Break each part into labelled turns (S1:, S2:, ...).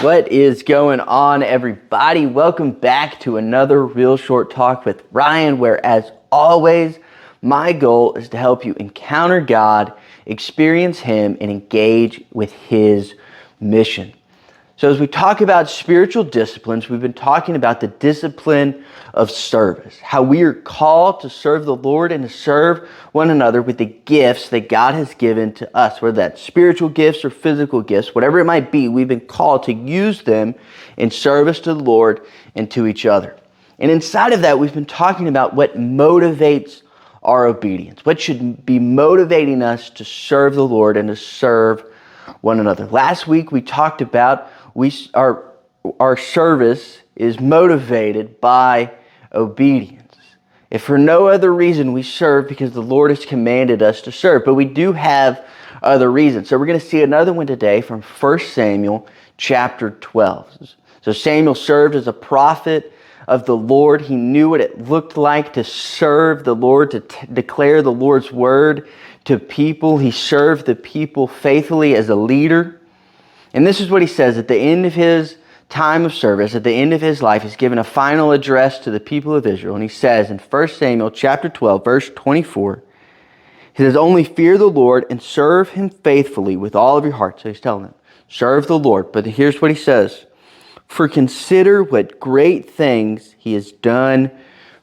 S1: What is going on, everybody? Welcome back to another Real Short Talk with Ryan, where, as always, my goal is to help you encounter God, experience Him, and engage with His mission. So as we talk about spiritual disciplines, we've been talking about the discipline of service, how we are called to serve the Lord and to serve one another with the gifts that God has given to us, whether that's spiritual gifts or physical gifts, whatever it might be, we've been called to use them in service to the Lord and to each other. And inside of that, we've been talking about what motivates our obedience, what should be motivating us to serve the Lord and to serve one another. Last week, we talked about our service is motivated by obedience. If for no other reason, we serve because the Lord has commanded us to serve. But we do have other reasons. So we're going to see another one today from 1 Samuel chapter 12. So Samuel served as a prophet of the Lord. He knew what it looked like to serve the Lord, to declare the Lord's word to people. He served the people faithfully as a leader. And this is what he says at the end of his time of service, at the end of his life. He's given a final address to the people of Israel. And he says in 1 Samuel chapter 12, verse 24, he says, "Only fear the Lord and serve Him faithfully with all of your heart." So he's telling them, serve the Lord. But here's what he says, "For consider what great things He has done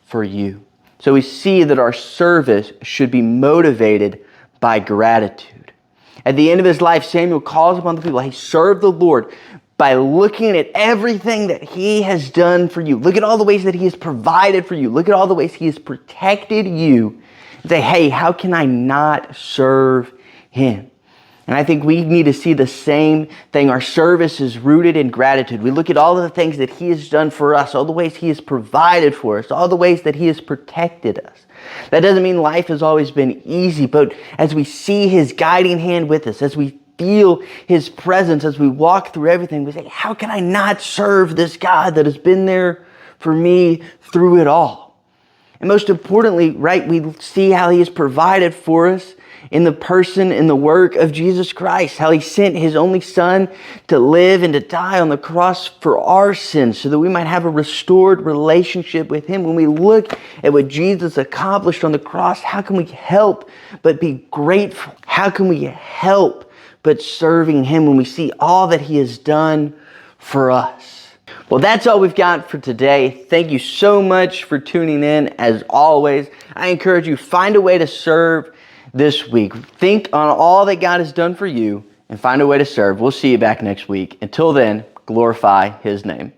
S1: for you." So we see that our service should be motivated by gratitude. At the end of his life, Samuel calls upon the people. He served the Lord by looking at everything that He has done for you. Look at all the ways that He has provided for you. Look at all the ways He has protected you. And say, hey, how can I not serve Him? And I think we need to see the same thing. Our service is rooted in gratitude. We look at all of the things that He has done for us, all the ways He has provided for us, all the ways that He has protected us. That doesn't mean life has always been easy, but as we see His guiding hand with us, as we feel His presence, as we walk through everything, we say, how can I not serve this God that has been there for me through it all? And most importantly, right, we see how He has provided for us in the person and the work of Jesus Christ, how He sent His only Son to live and to die on the cross for our sins so that we might have a restored relationship with Him. When we look at what Jesus accomplished on the cross, how can we help but be grateful? How can we help but serving Him when we see all that He has done for us? Well, that's all we've got for today. Thank you so much for tuning in. As always, I encourage you, find a way to serve this week. Think on all that God has done for you and find a way to serve. We'll see you back next week. Until then, glorify His name.